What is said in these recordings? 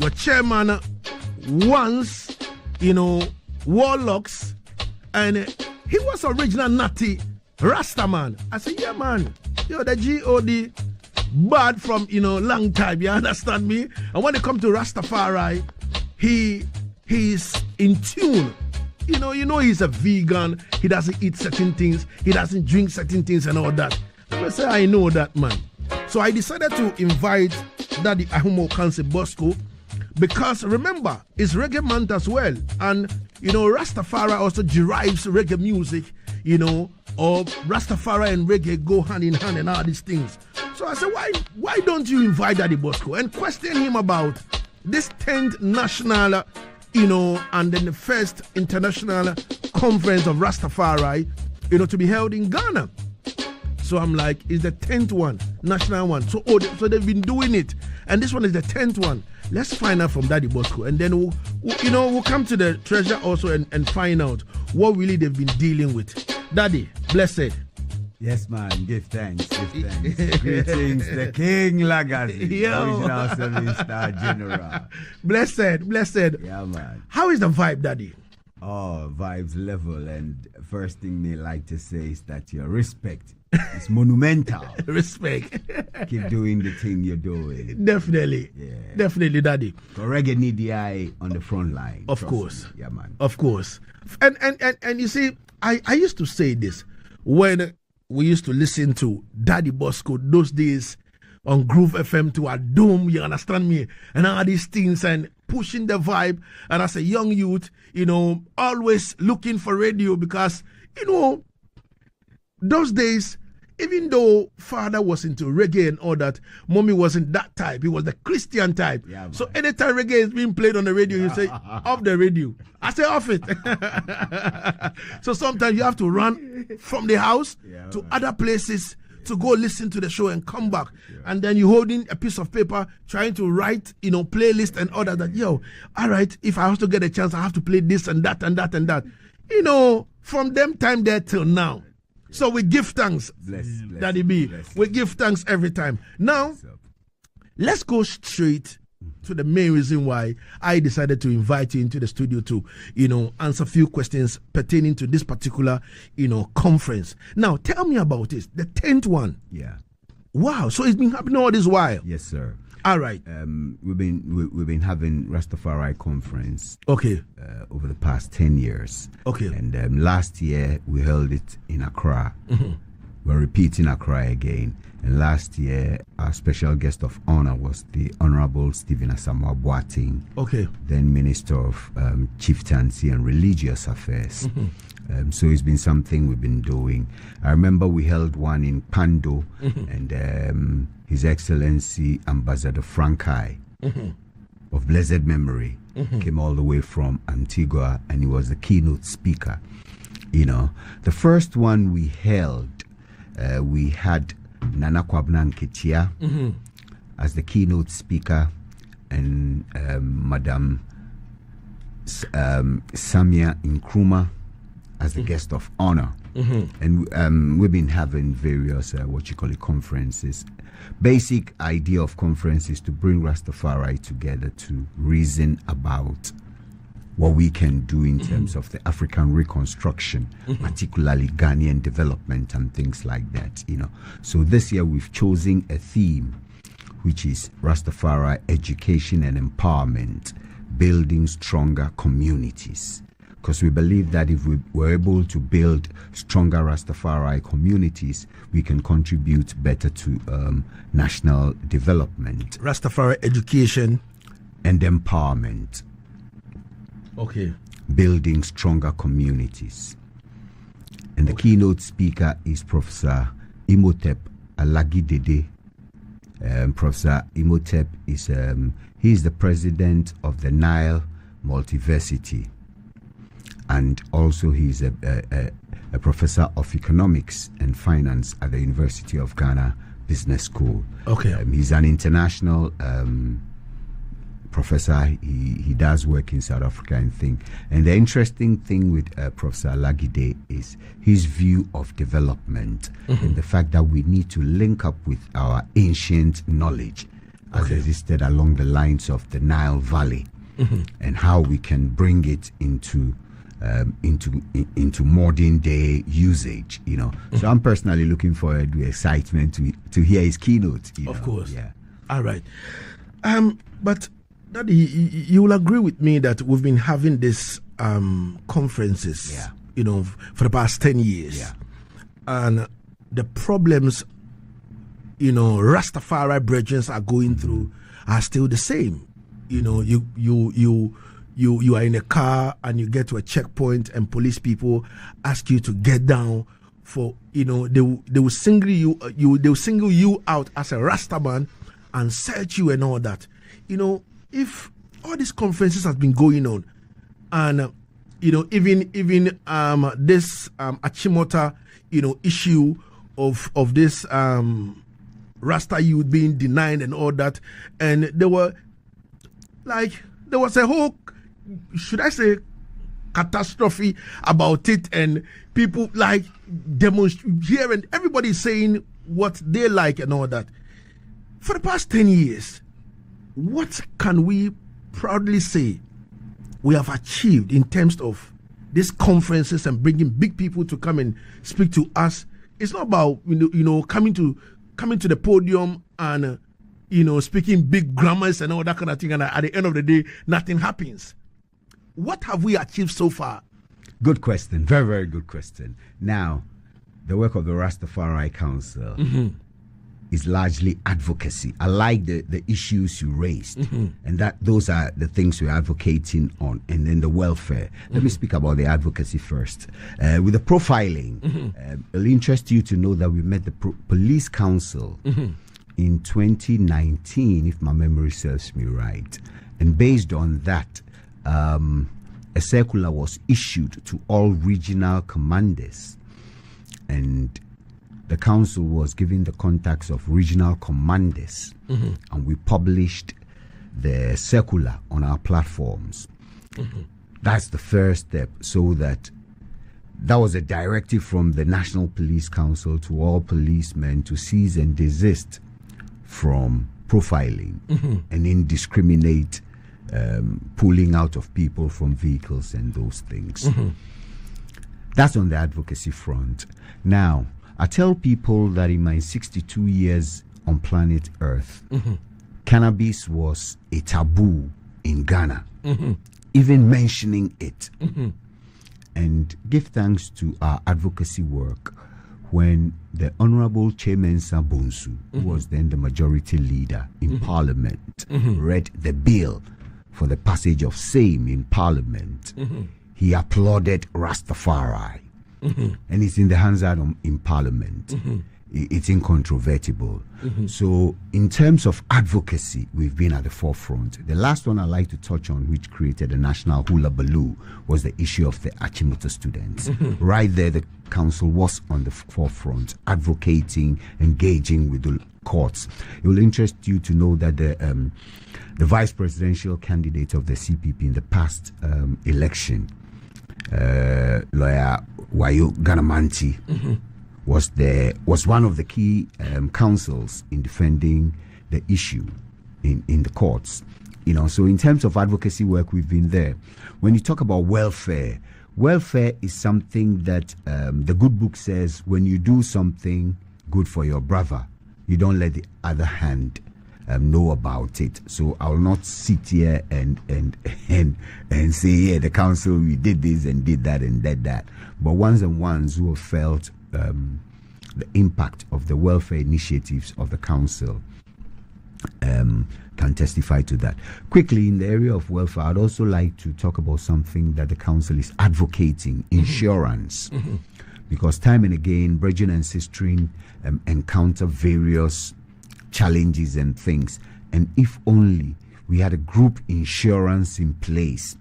your chairman wants, warlocks, and he was original Natty Rastaman. I said, yeah, man, the G.O.D. bad from, long time, you understand me? And when it comes to Rastafari, he's in tune. He's a vegan, he doesn't eat certain things, he doesn't drink certain things and all that. So I say, I know that, man. So I decided to invite Daddy Ahumo Kansi Bosco, because remember, it's reggae month as well. And, Rastafari also derives reggae music, or Rastafari and reggae go hand in hand and all these things. So I said, why don't you invite Daddy Bosco and question him about this 10th national, and then the first international conference of Rastafari, to be held in Ghana. So I'm like, it's the 10th one, national one. So they've been doing it. And this one is the 10th one. Let's find out from Daddy Bosco. And then we'll come to the treasure also and find out what really they've been dealing with. Daddy, blessed. Yes, man. Give thanks. Greetings, the King Lagazee, original 7-star general. Blessed. Yeah, man. How is the vibe, Daddy? Oh, vibes level. And first thing they like to say is that your respect is monumental. Respect. Keep doing the thing you're doing. Definitely. Yeah. Definitely, Daddy. So reggae need the eye on the front line. Of course. Me. Yeah, man. Of course. And you see, I used to say this when we used to listen to Daddy Bosco those days on Groove FM to Adom, you understand me, and all these things, and pushing the vibe. And as a young youth, always looking for radio, because, those days, even though father was into reggae and all that, mommy wasn't that type. He was the Christian type. Yeah, so anytime reggae is being played on the radio, you say, off the radio. I say, off it. So sometimes you have to run from the house to other places to go listen to the show and come back. And then you holding a piece of paper, trying to write, playlist and all that. All right, if I have to get a chance, I have to play this and that and that and that. From them time there till now. So we give thanks, Daddy B. We give thanks every time. Now, let's go straight to the main reason why I decided to invite you into the studio to, answer a few questions pertaining to this particular, conference. Now, tell me about this, the 10th one. Yeah. Wow. So it's been happening all this while. Yes, sir. All right. We've been having Rastafari conference. Okay. Over the past 10 years. Okay. And last year we held it in Accra. Mm-hmm. We're repeating Accra again. And last year our special guest of honor was the Honorable Stephen Asamoah Boateng. Okay. Then Minister of Chieftaincy and Religious Affairs. Mm-hmm. So it's been something we've been doing. I remember we held one in Pando, and His Excellency Ambassador Frankai of blessed memory came all the way from Antigua, and he was the keynote speaker. The first one we held, we had Nana Kwabena Nketia as the keynote speaker, and Madam Samia Nkrumah as the guest of honor. And we've been having various conferences. Basic idea of conference is to bring Rastafari together to reason about what we can do in terms of the African reconstruction, particularly Ghanaian development and things like that. So this year we've chosen a theme which is Rastafari education and empowerment, building stronger communities. Because we believe that if we were able to build stronger Rastafari communities, we can contribute better to national development. Rastafari education and empowerment. Okay. Building stronger communities. And the keynote speaker is Professor Imhotep Alagidede. Professor Imhotep is he's the president of the Nile Multiversity. And also he's a professor of economics and finance at the University of Ghana Business School. Okay. He's an international professor. He does work in South Africa and thing. And the interesting thing with Professor Alagide is his view of development and the fact that we need to link up with our ancient knowledge has existed along the lines of the Nile Valley, and how we can bring it into modern day usage. So I'm personally looking forward with excitement to hear his keynote. Of course. Yeah. All right. But Daddy, you will agree with me that we've been having these conferences, for the past 10 years. Yeah. And the problems, Rastafari brethren are going through are still the same. You are in a car and you get to a checkpoint and police people ask you to get down for, they will single you out as a Rastaman and search you and all that. If all these conferences has been going on, and even this Achimota issue of this Rasta youth being denied and all that, and there was a whole, should I say, catastrophe about it, and people demonstrate here, and everybody saying what they like and all that. For the past 10 years, what can we proudly say we have achieved in terms of these conferences and bringing big people to come and speak to us? It's not about coming to the podium and speaking big grammars and all that kind of thing, and at the end of the day nothing happens. What have we achieved so far? Good question. Very, very good question. Now, the work of the Rastafari Council is largely advocacy. I like the issues you raised, and those are the things we're advocating on, and then the welfare. Let me speak about the advocacy first. With the profiling, it'll interest you to know that we met the Police Council in 2019, if my memory serves me right, and based on that, a circular was issued to all regional commanders, and the council was given the contacts of regional commanders, and we published the circular on our platforms. That's the first step, so that was a directive from the National Police Council to all policemen to cease and desist from profiling and indiscriminate pulling out of people from vehicles and those things. That's on the advocacy front. Now, I tell people that in my 62 years on planet Earth, cannabis was a taboo in Ghana, even mentioning it. And give thanks to our advocacy work when the Honorable Chairman Sabunsu, who was then the majority leader in Parliament, read the bill for the passage of same in Parliament. He applauded Rastafari. And it's in the hands out in Parliament. It's incontrovertible. So in terms of advocacy, we've been at the forefront. The last one I'd like to touch on, which created a national hula baloo, was the issue of the Achimota students. Right there, the council was on the forefront, advocating, engaging with the courts. It will interest you to know that the vice presidential candidate of the CPP in the past election, lawyer Wayo Ganamanti, was one of the key counsels in defending the issue in the courts. So in terms of advocacy work, we've been there. When you talk about welfare is something that the good book says, when you do something good for your brother, you don't let the other hand know about it. So I will not sit here and say, yeah, the council, we did this and did that and did that. But ones who have felt the impact of the welfare initiatives of the council can testify to that. Quickly, in the area of welfare, I'd also like to talk about something that the council is advocating: insurance. Because time and again, brethren and sisters encounter various challenges and things, and if only we had a group insurance in place.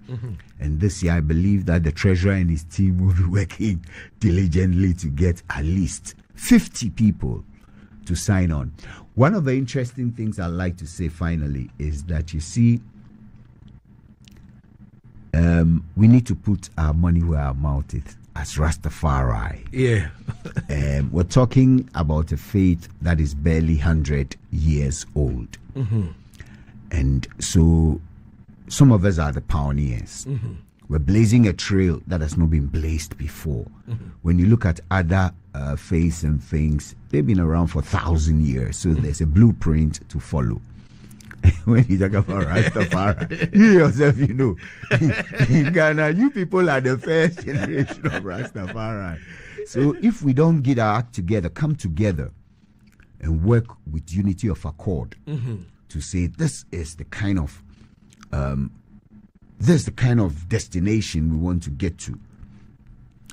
And this year I believe that the treasurer and his team will be working diligently to get at least 50 people to sign on. One of the interesting things I'd like to say finally is that, you see, we need to put our money where our mouth is as Rastafari. Yeah. We're talking about a faith that is barely 100 years old. And so some of us are the pioneers. We're blazing a trail that has not been blazed before. When you look at other faiths and things, they've been around for 1,000 years. So there's a blueprint to follow. When you talk about Rastafari, you yourself, you know, in Ghana, you people are the first generation of Rastafari. So if we don't get our act together, come together and work with unity of accord to say this is the kind of destination we want to get to.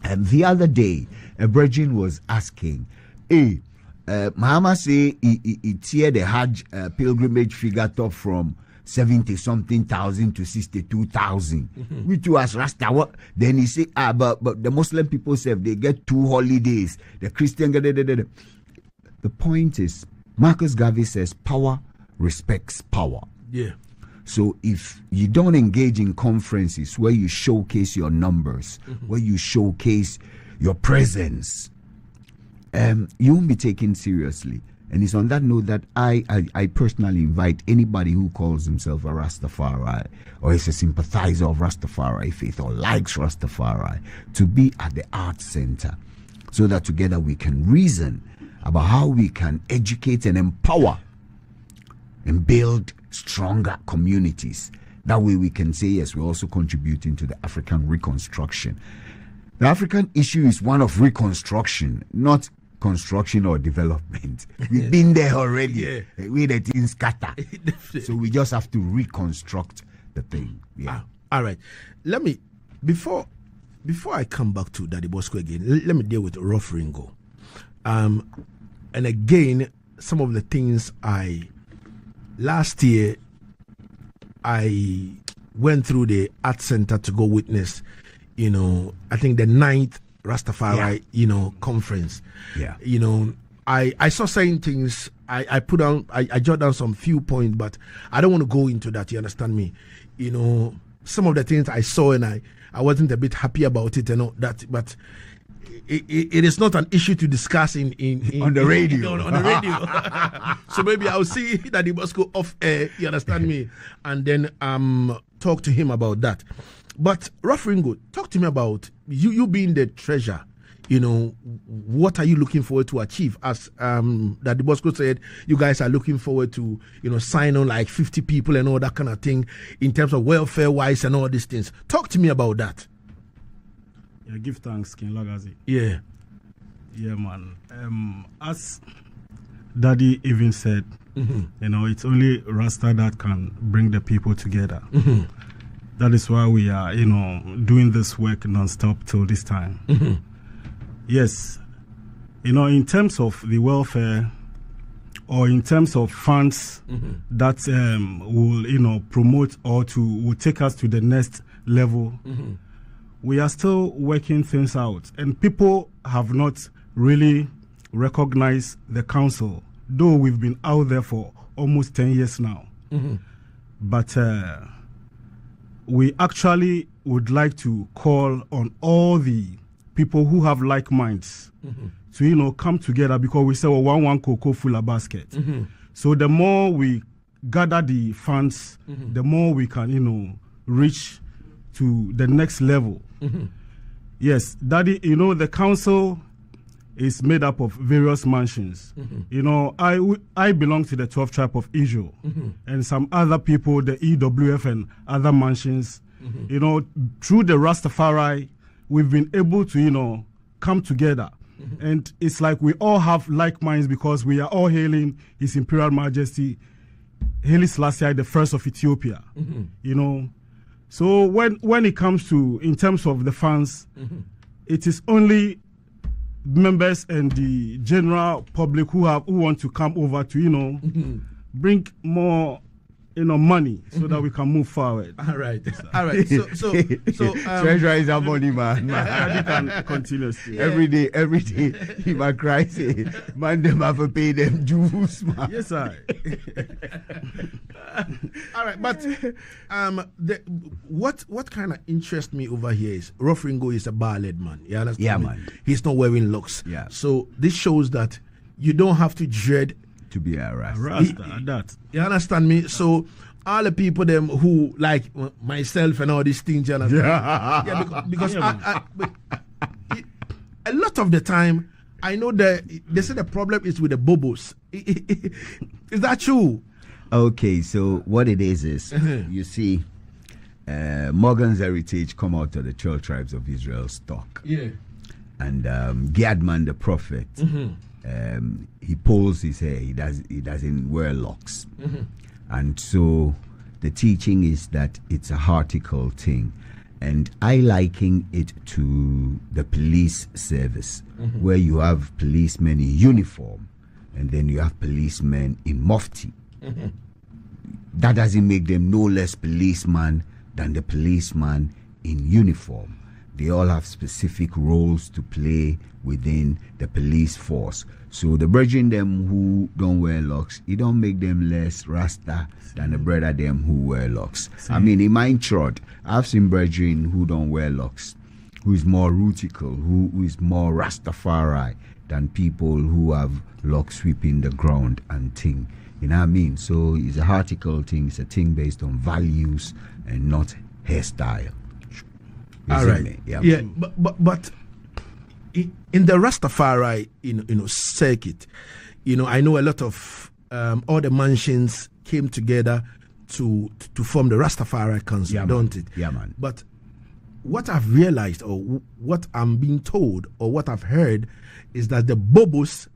And the other day, a virgin was asking, hey, Mahama say he tear the Hajj pilgrimage figure top from 70-something thousand to 62,000. Which was Rasta. What? Then he say, but the Muslim people say they get 2 holidays. The Christian get The point is, Marcus Garvey says, power respects power. Yeah. So if you don't engage in conferences where you showcase your numbers, where you showcase your presence, you won't be taken seriously. And it's on that note that I personally invite anybody who calls himself a Rastafari or is a sympathizer of Rastafari faith or likes Rastafari to be at the Arts Center so that together we can reason about how we can educate and empower and build stronger communities. That way we can say, yes, we're also contributing to the African reconstruction. The African issue is one of reconstruction, not construction or development. We've been there already. We the things scatter. So we just have to reconstruct the thing. All right. Let me, before I come back to Daddy Bosco again, let me deal with Rough Ringo. And again, some of the things last year, I went through the Art Center to go witness, I think the 9th Rastafari, conference. Yeah. I saw certain things. I jot down some few points, but I don't want to go into that. You understand me? Some of the things I saw and I wasn't a bit happy about it and all that, but it is not an issue to discuss on the radio. On the radio. So maybe I'll see that he must go off air. You understand me? And then talk to him about that. But Rough Ringo, talk to me about you being the treasurer. What are you looking forward to achieve? As that Bosco said, you guys are looking forward to sign on like 50 people and all that kind of thing in terms of welfare wise and all these things. Talk to me about that. Yeah, give thanks, King Lagazee. Yeah, man. As Daddy even said, it's only Rasta that can bring the people together. That is why we are, doing this work non-stop till this time. Yes, in terms of the welfare or in terms of funds that will, promote or will take us to the next level, we are still working things out. And people have not really recognized the council, though we've been out there for almost 10 years now. But we actually would like to call on all the people who have like minds to, come together, because we say, well, one cocoa full of basket. So the more we gather the funds, the more we can, reach to the next level. Yes, Daddy, the council is made up of various mansions. I belong to the 12th tribe of Israel, and some other people, the EWF and other mansions. Through the Rastafari, we've been able to, come together. And it's like we all have like minds because we are all hailing His Imperial Majesty, Haile Selassie, the first of Ethiopia. So when it comes to, in terms of the funds, it is only members and the general public who want to come over to, bring more, money so that we can move forward. All right. So treasurer is a money man. You can continue. Every day, he might cry, say, man, them have to pay them dues, man. Yes, sir. All right, but what kind of interests me over here is Rough Ringo is a bar-led man. You understand? Yeah, man. He's not wearing locks. Yeah. So this shows that you don't have to dread to be a Rasta. That. You understand me? So all the people them who like myself and all these things, you know, because a lot of the time I know that they say the problem is with the bobos. Is that true? Okay, so what it is you see, Morgan's heritage come out of the 12 tribes of Israel stock. Yeah. And Yaad the prophet, he pulls his hair. He doesn't wear locks. And so the teaching is that it's a heretical thing. And I liken it to the police service, where you have policemen in uniform and then you have policemen in mufti. That doesn't make them no less policeman than the policeman in uniform. They all have specific roles to play within the police force. So the brethren them who don't wear locks, it don't make them less Rasta than the brother them who wear locks. I mean, in my church, I've seen brethren who don't wear locks, who is more rutical, who is more Rastafari than people who have locks sweeping the ground and thing. You know what I mean? So it's a heretical thing. It's a thing based on values and not hairstyle. All right. Yeah. But in the Rastafari, circuit, I know a lot of all the mansions came together to form the Rastafari Council, don't it? Yeah, man. But what I've realized, or what I'm being told, or what I've heard, is that the bobos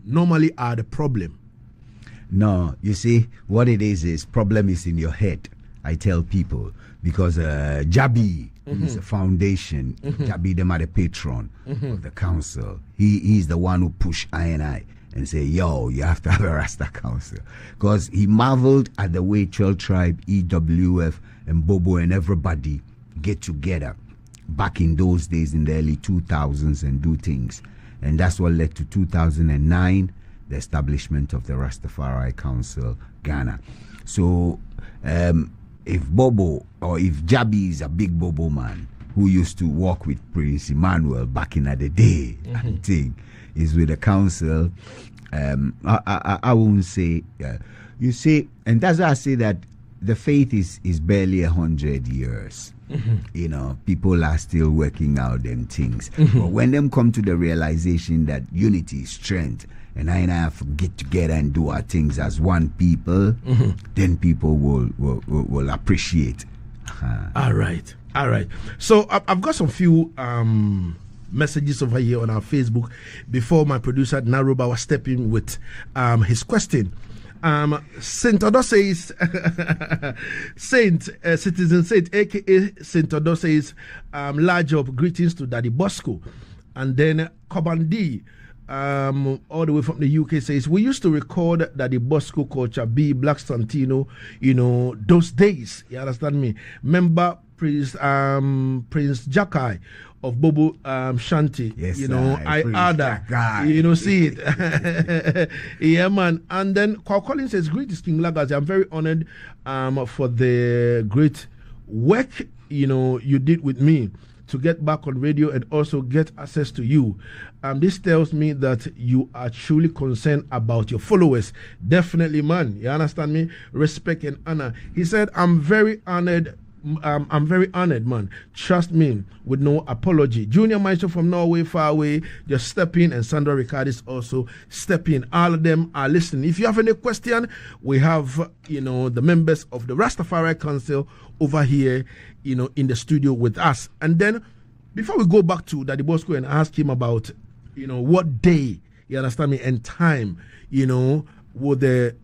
normally are the problem. No, you see, what it is problem is in your head, I tell people, because Jabi is a foundation. Jabi, them are the patron of the council. He's the one who pushed I and say, yo, you have to have a Rasta council. Because he marveled at the way 12 Tribe, EWF, and Bobo and everybody get together back in those days in the early 2000s and do things. And that's what led to 2009, the establishment of the Rastafari Council, Ghana. So if Bobo, or if Jabi is a big Bobo man who used to work with Prince Emmanuel back in the day, and thing, is with the council, I won't say, you see, and that's why I say that the faith is barely 100 years. People are still working out them things. But when them come to the realization that unity is strength, and I have to get together and do our things as one people, then people will appreciate. All right. So I've got some few messages over here on our Facebook before my producer Naroba was stepping with his question. Saint Odo says, Citizen Saint, aka Saint Odo says, large up, greetings to Daddy Bosco. And then Kobandi, all the way from the UK, says, we used to record Daddy Bosco culture, B Black Santino, those days. You understand me? Remember Prince Jakai of Bobo Shanti, yes, I Ada, see it. Yeah, man. And then Carl Collins says, greetings, King Lagazee. I'm very honored for the great work, you did with me to get back on radio and also get access to you. This tells me that you are truly concerned about your followers. Definitely, man. You understand me? Respect and honor. He said, I'm very honored, man. Trust me, with no apology. Junior Maestro from Norway, far away, just step in, and Sandra Ricardis also step in. All of them are listening. If you have any question, we have, the members of the Rastafari Council over here, in the studio with us. And then, before we go back to Daddy Bosco and ask him about, what day, you understand me, and time, would the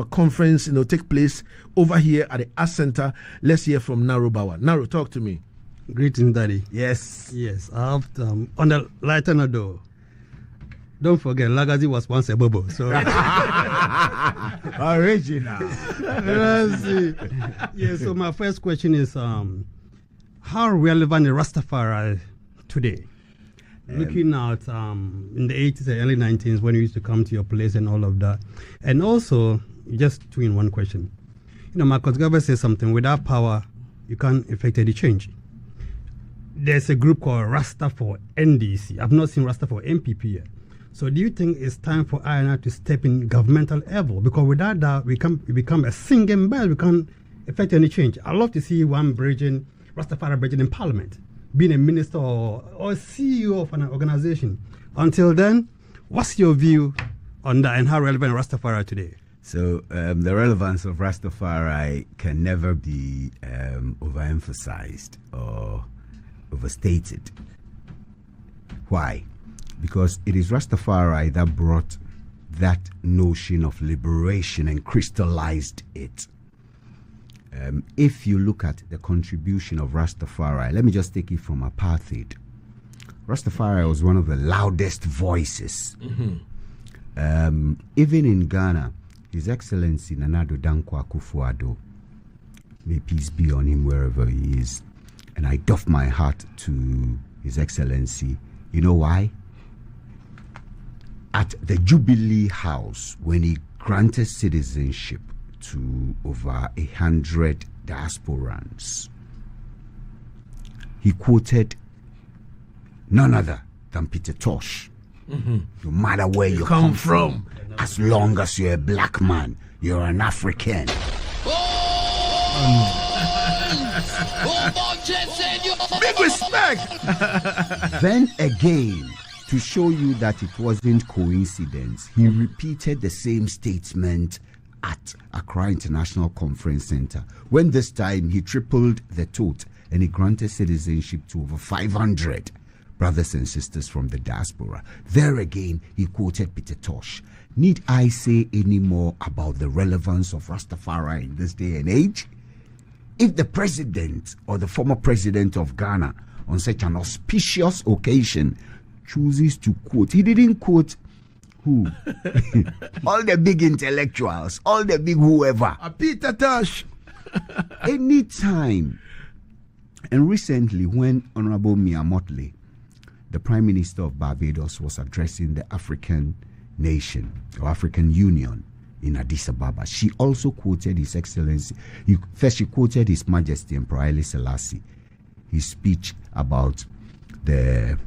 conference take place over here at the Art Center. Let's hear from Naro Bawa. Naro, talk to me. Greetings, Daddy. Yes. I have on the lighter note though, don't forget Lagazee was once a bubble, so original. Yeah, so my first question is how relevant is Rastafari today? Looking at in the 80s and early 90s when you used to come to your place and all of that. And also, just two in one question. Marcus Garvey says something, without power, you can't effect any change. There's a group called Rasta for NDC. I've not seen Rasta for MPP yet. So do you think it's time for INR to step in governmental level? Because without that, we become a singing bell. We can't effect any change. I'd love to see one Rastafari bridging in Parliament, being a minister or CEO of an organization. Until then, what's your view on that and how relevant Rastafari today? So the relevance of Rastafari can never be overemphasized or overstated. Why? Because it is Rastafari that brought that notion of liberation and crystallized it. If you look at the contribution of Rastafari, let me just take it from apartheid. Rastafari was one of the loudest voices. Even in Ghana, His Excellency Nana Addo Dankwa Akufo-Addo, may peace be on him wherever he is, and I doff my hat to His Excellency. You know why? At the Jubilee House, when he granted citizenship to over 100 diasporans, he quoted none other than Peter Tosh. No matter where you come from, as long as you're a black man, you're an African. Big respect. Then again, to show you that it wasn't coincidence, he repeated the same statement at Accra International Conference Center, when this time he tripled the total and he granted citizenship to over 500 brothers and sisters from the diaspora. There again, he quoted Peter Tosh. Need I say any more about the relevance of Rastafari in this day and age? If the president or the former president of Ghana on such an auspicious occasion chooses to quote, he didn't quote who? All the big intellectuals, all the big whoever. Peter Tosh. Anytime. And recently, when Honorable Mia Motley, the Prime Minister of Barbados, was addressing the African nation or African Union in Addis Ababa, she also quoted His Excellency. First, she quoted His Majesty Emperor Haile Selassie, his speech about the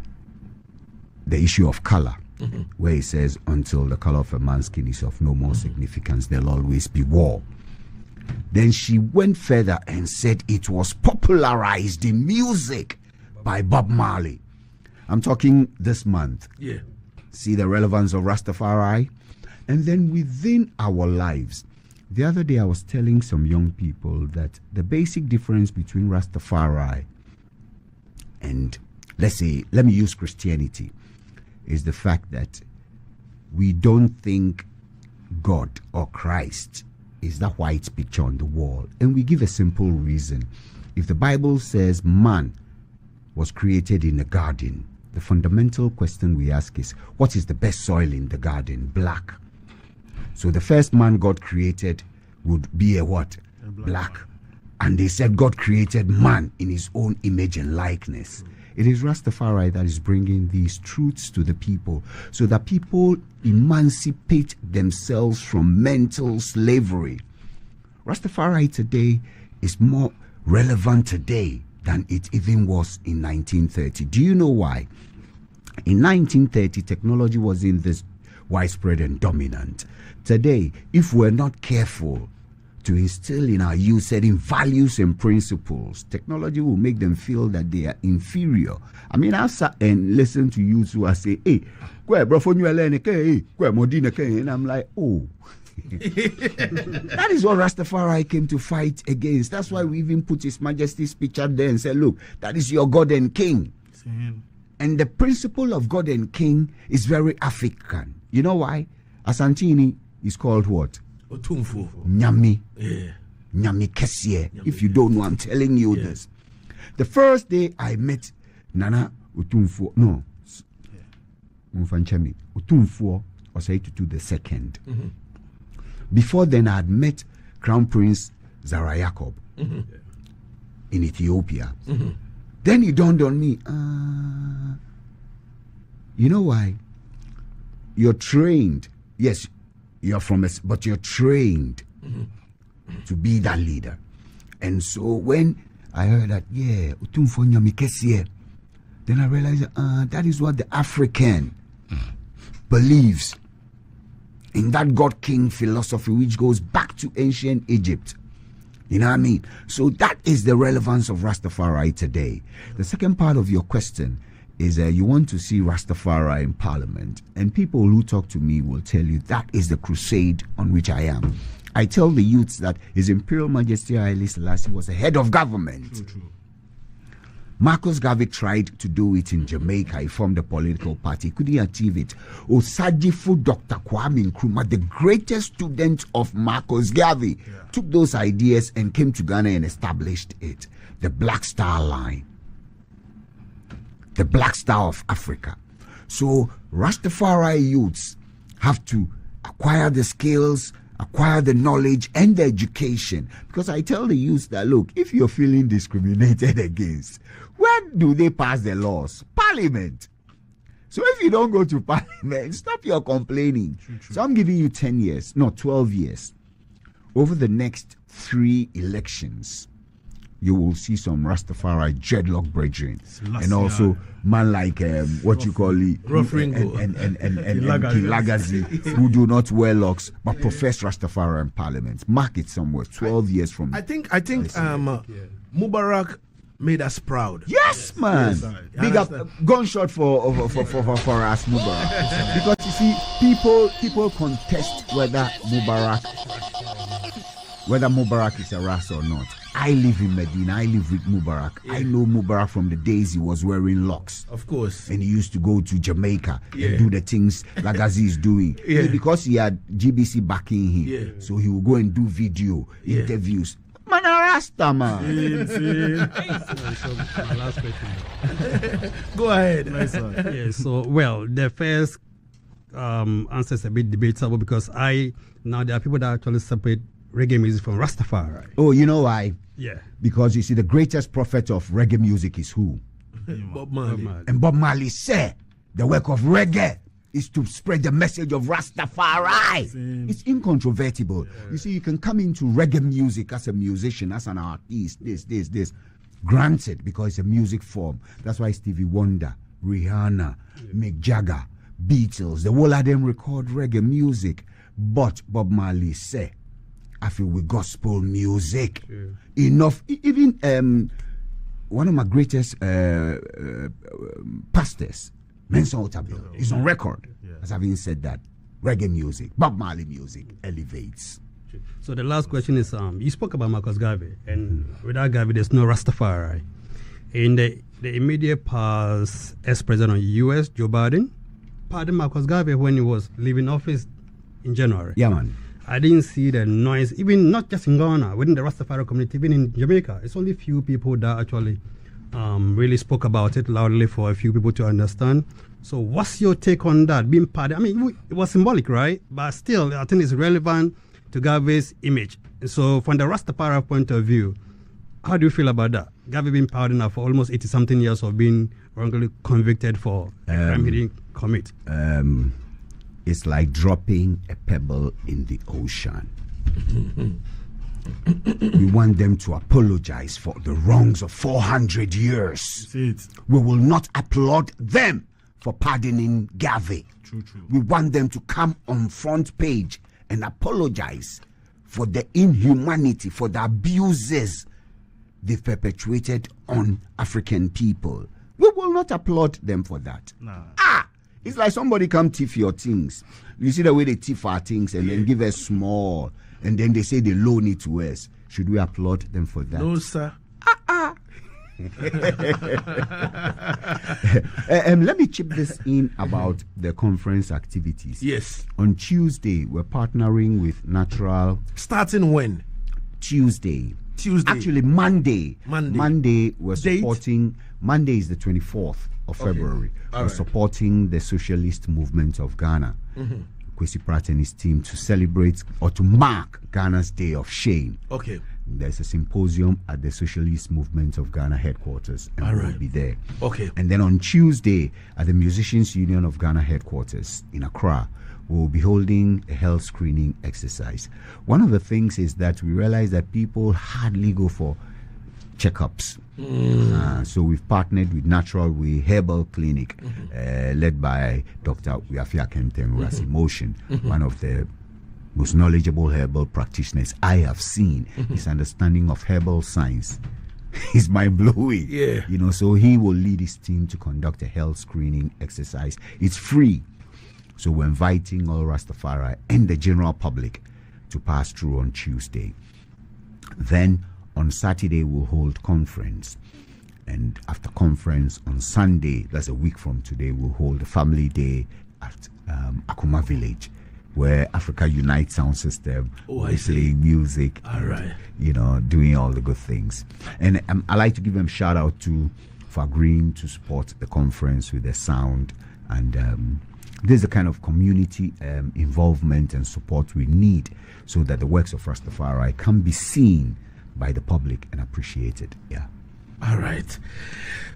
issue of color, where he says, until the color of a man's skin is of no more significance, there'll always be war. Then she went further and said it was popularized in music by Bob Marley. I'm talking this month. Yeah. See the relevance of Rastafari? And then within our lives, the other day I was telling some young people that the basic difference between Rastafari and, let me use Christianity, is the fact that we don't think God or Christ is that white picture on the wall. And we give a simple reason. If the Bible says man was created in a garden, the fundamental question we ask is, what is the best soil in the garden? Black. So the first man God created would be a what? A black. And they said God created man in his own image and likeness. It is Rastafari that is bringing these truths to the people so that people emancipate themselves from mental slavery. Rastafari today is more relevant today than it even was in 1930. Do you know why? In 1930, technology wasn't this widespread and dominant. Today, if we're not careful to instill in our youth certain values and principles, technology will make them feel that they are inferior. I mean, I've sat and listened to youths who are saying, hey, and I'm like, oh. That is what Rastafari came to fight against. That's why we even put His Majesty's picture there and said, look, that is your God and King. And the principle of God and King is very African. You know why? Asantini is called what? Otumfo. Nyami. Yeah. Nyami Kesie. If you don't know, I'm telling you this. The first day I met Nana Otumfo, no, Mfanchemi, Otumfo Osei the second. Before then, I had met Crown Prince Zara Jacob in Ethiopia. Then it dawned on me, you know why? You're trained. Yes, you're from us, but you're trained to be that leader. And so when I heard that, yeah, Utumfo Nyami Kesie, then I realized that is what the African believes in that God-King philosophy which goes back to ancient Egypt. You know what I mean? So that is the relevance of Rastafari today. The second part of your question is you want to see Rastafari in Parliament, and people who talk to me will tell you that is the crusade on which I am. I tell the youths that His Imperial Majesty Haile Selassie was the head of government. True. Marcus Garvey tried to do it in Jamaica. He formed a political party. Couldn't achieve it. Osagyefo Dr. Kwame Nkrumah, the greatest student of Marcus Garvey, took those ideas and came to Ghana and established it. The Black Star Line. The Black Star of Africa. So Rastafari youths have to acquire the skills, acquire the knowledge and the education. Because I tell the youths that, look, if you're feeling discriminated against, where do they pass the laws? Parliament. So if you don't go to Parliament, stop your complaining. True. So I'm giving you 10 years, no, 12 years. Over the next 3 elections, you will see some Rastafari dreadlock brethren, and also man like what you call it, Rough Ringo and Lagazee, who do not wear locks but profess Rastafari in Parliament. Mark it somewhere. 12 years from now. I think Mubarak made us proud. Yes, man. Yes. Big up, gunshot for us, Mubarak. Because you see, people contest whether Mubarak is a Ras or not. I live in Medina. I live with Mubarak. Yeah. I know Mubarak from the days he was wearing locks. Of course. And he used to go to Jamaica and do the things Lagazee is doing. Yeah. Because he had GBC backing him. Yeah. So he would go and do video interviews. Man, a Rasta, man. My last question. Go ahead. Nice one. Yeah, so, well, the first answer is a bit debatable because now there are people that actually separate reggae music from Rastafari. Oh, you know why? Yeah. Because you see, the greatest prophet of reggae music is who? Bob Marley. And Bob Marley said, the work of reggae is to spread the message of Rastafari. It's incontrovertible. Yeah. You see, you can come into reggae music as a musician, as an artist, this. Granted, because it's a music form. That's why Stevie Wonder, Rihanna, Mick Jagger, Beatles, the whole of them record reggae music. But Bob Marley said, I feel with gospel music, enough. Even one of my greatest pastors, Mensa Otabil, is on record as having said that reggae music, Bob Marley music, elevates. So the last question is, you spoke about Marcus Garvey, and without Garvey, there's no Rastafari. In the immediate past, ex-president of the U.S., Joe Biden, pardoned Marcus Garvey when he was leaving office in January. Yeah, man. I didn't see the noise, even not just in Ghana, within the Rastafari community, even in Jamaica. It's only few people that actually really spoke about it loudly for a few people to understand. So what's your take on that? Being pardoned, I mean, it was symbolic, right? But still, I think it's relevant to Garvey's image. So from the Rastafari point of view, how do you feel about that? Garvey being pardoned for almost 80-something years of being wrongly convicted for a crime he didn't commit. It's like dropping a pebble in the ocean. We want them to apologize for the wrongs of 400 years. We will not applaud them for pardoning Garvey. True. We want them to come on front page and apologize for the inhumanity, for the abuses they've perpetuated on African people. We will not applaud them for that. Nah. It's like somebody come thief your things. You see the way they thief our things and then give us small, and then they say they loan it to us. Should we applaud them for that? No, sir. Let me chip this in about the conference activities. Yes. On Tuesday, we're partnering with Natural. Starting when? Tuesday. Actually, Monday. We're supporting. Monday is the 24th of February. We're supporting the socialist movement of Ghana. Kwesi Pratt and his team to celebrate or to mark Ghana's Day of Shame. Okay. There's a symposium at the Socialist Movement of Ghana headquarters, and we'll be there. Okay. And then on Tuesday, at the Musicians Union of Ghana headquarters in Accra, we'll be holding a health screening exercise. One of the things is that we realize that people hardly go for checkups. So we've partnered with Natural Way Herbal Clinic, led by Dr. Uyafia Kenten, who has emotion, one of the most knowledgeable herbal practitioners I have seen. His understanding of herbal science is mind-blowing. Yeah. You know, so he will lead his team to conduct a health screening exercise. It's free. So we're inviting all Rastafari and the general public to pass through on Tuesday. Then on Saturday, we'll hold conference. And after conference on Sunday, that's a week from today, we'll hold a family day at Akuma Village, where Africa Unite Sound System will play music. All right. You know, doing all the good things. And I like to give them shout out for agreeing to support the conference with the sound. And this is the kind of community involvement and support we need so that the works of Rastafari can be seen by the public and appreciated. Yeah. All right.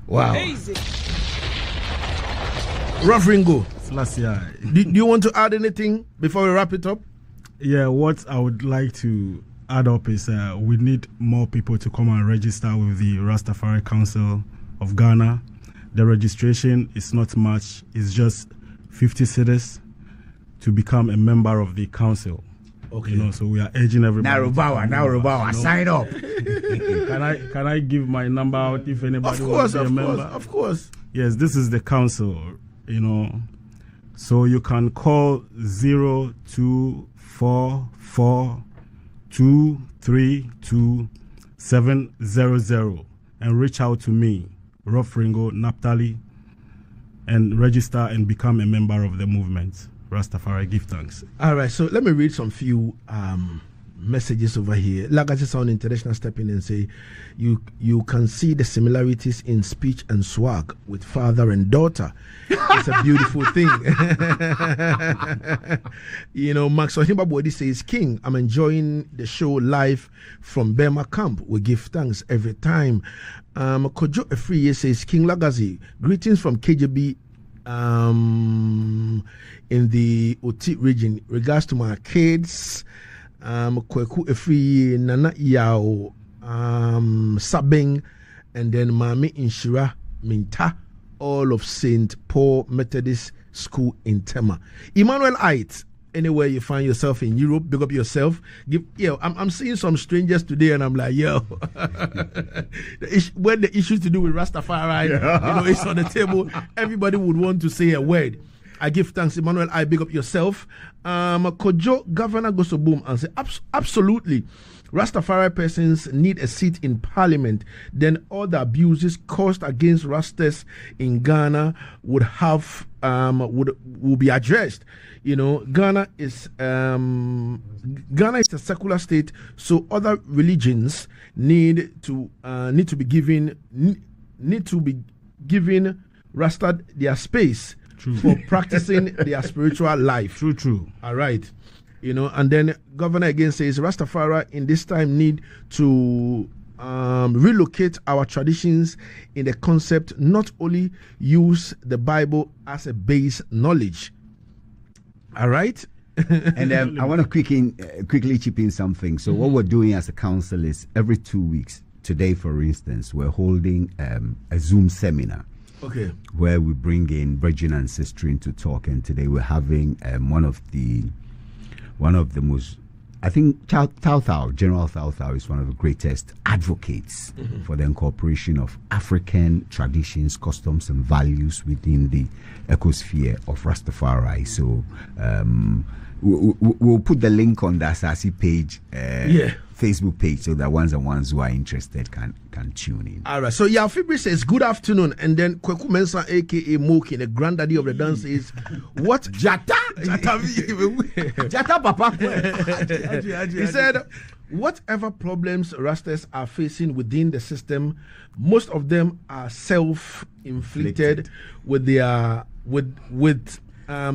Wow. Ruff Ringo, do you want to add anything before we wrap it up? Yeah, what I would like to add up is we need more people to come and register with the Rastafari Council of Ghana. The registration is not much, it's just 50 cedis to become a member of the council. Okay. You know, so we are urging everybody. Narubawa, sign up. Can I give my number out if anybody wants to be a member? Of course. Yes, this is the council, you know. So you can call 0244-232-700 and reach out to me, Ruff Ringo, Naphtali, and register and become a member of the movement. Rastafari, give thanks. All right, so let me read some few messages over here. Lagazee Sound International step in and say, you can see the similarities in speech and swag with father and daughter. It's a beautiful thing. You know, Max Ohimbabodi says, King, I'm enjoying the show live from Burma camp. We give thanks every time. Kojo Efriye says, King Lagazee, greetings from KJB in the Oti region. Regards to my kids, Kweku Efriye, Nana Yao, Sabeng, and then Mami Inshira Minta, all of St. Paul Methodist School in Tema. Emmanuel Ait, anywhere you find yourself in Europe, big up yourself. I'm seeing some strangers today, and I'm like, when the issues to do with Rastafari, you know, it's on the table. Everybody would want to say a word. I give thanks, Emmanuel. I big up yourself. Kojo Governor goes to boom and say, absolutely. Rastafari persons need a seat in parliament. Then all the abuses caused against Rastas in Ghana would be addressed. You know, Ghana is a secular state, so other religions need to be given Rasta their space. True. For practicing their spiritual life. True. All right. You know, and then Governor again says Rastafari in this time need to relocate our traditions in the concept, not only use the Bible as a base knowledge. All right. And I want to quickly chip in something. So what we're doing as a council is every 2 weeks. Today, for instance, we're holding a Zoom seminar. Okay. Where we bring in brethren and sisters to talk, and today we're having one of the most, I think General Thao is one of the greatest advocates for the incorporation of African traditions, customs, and values within the ecosphere of Rastafari. So we'll put the link on the Asaase page, Facebook page, so that ones who are interested can tune in. All right. So Fibri says good afternoon, and then Kweku Mensa, aka Moki, the granddaddy of the dance, says, "What Jata Papa?" He said, "Whatever problems Rastas are facing within the system, most of them are self-inflicted with their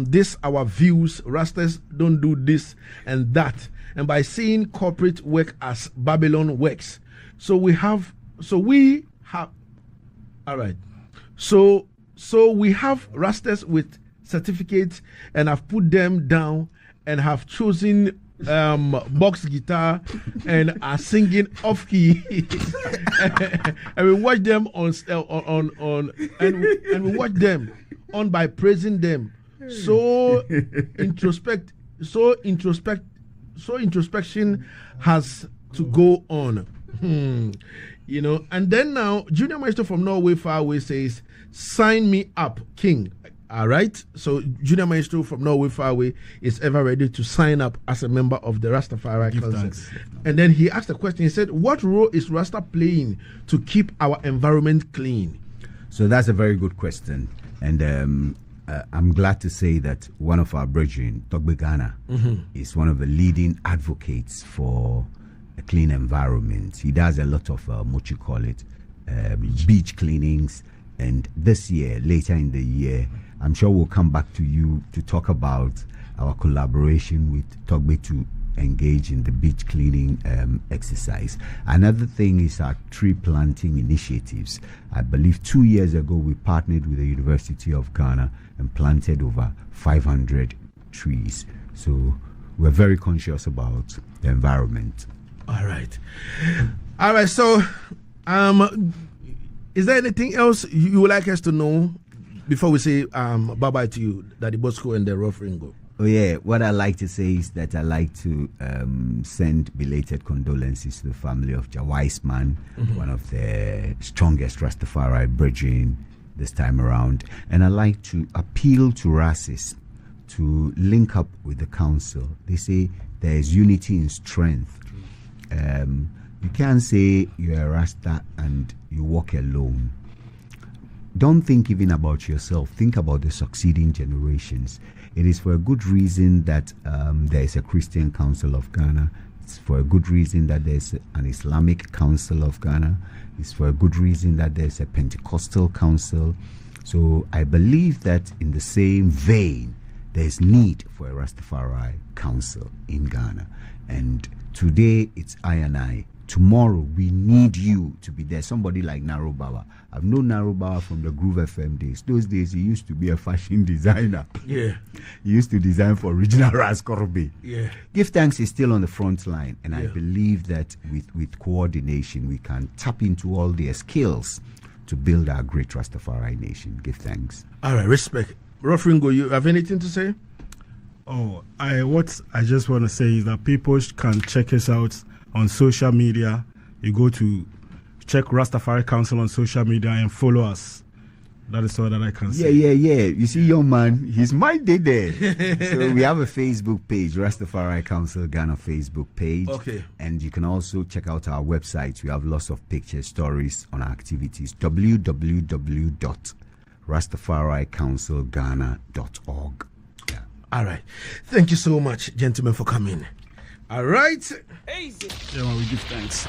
this our views. Rastas don't do this and that." And by seeing corporate work as Babylon works. So we have all right. So we have Rastas with certificates and have put them down and have chosen box guitar and are singing off key, and we watch them on and we watch them on by praising them. So introspection has to go on. You know, and then now Junior Maestro from Norway Far Away says, "Sign me up, King." All right. So Junior Maestro from Norway Far Away is ever ready to sign up as a member of the Rastafari Council. Thanks. And then he asked a question. He said, "What role is Rasta playing to keep our environment clean?" So that's a very good question, and I'm glad to say that one of our brethren, Togbe Ghana, is one of the leading advocates for a clean environment. He does a lot of beach cleanings, and this year, later in the year, I'm sure we'll come back to you to talk about our collaboration with Togbe to engage in the beach cleaning exercise. Another thing is our tree planting initiatives. I believe 2 years ago we partnered with the University of Ghana and planted over 500 trees. So we're very conscious about the environment. All right. So, is there anything else you would like us to know before we say bye-bye to you, Daddy Bosco and the Ruff Ringo? Oh yeah, what I like to say is that I like to send belated condolences to the family of Jawaisman, one of the strongest Rastafari brethren this time around. And I like to appeal to races to link up with the council. They say there is unity in strength. You can't say you're a Rasta and you walk alone. Don't think even about yourself. Think about the succeeding generations. It is for a good reason that there is a Christian Council of Ghana. It's for a good reason that there's an Islamic Council of Ghana. It's for a good reason that there's a Pentecostal Council. So I believe that in the same vein, there's need for a Rastafari Council in Ghana. And today it's I and I. Tomorrow we need you to be there. Somebody like Narobawa. I've known Narobawa from the Groove FM days. Those days he used to be a fashion designer. Yeah. He used to design for original Raskorbe. Yeah. Give Thanks is still on the front line, and I believe that with coordination we can tap into all their skills to build our great Rastafari nation. Give Thanks. All right, respect. Ruff Ringo, you have anything to say? What I just want to say is that people can check us out on social media. You go to check Rastafari Council on social media and follow us. That is all that I can say. Yeah. You see, young man, he's minded there. So we have a Facebook page, Rastafari Council Ghana Facebook page. Okay. And you can also check out our website. We have lots of pictures, stories on our activities. www.rastafaricouncilghana.org. Yeah. All right. Thank you so much, gentlemen, for coming. All right. Yeah, man, we give thanks.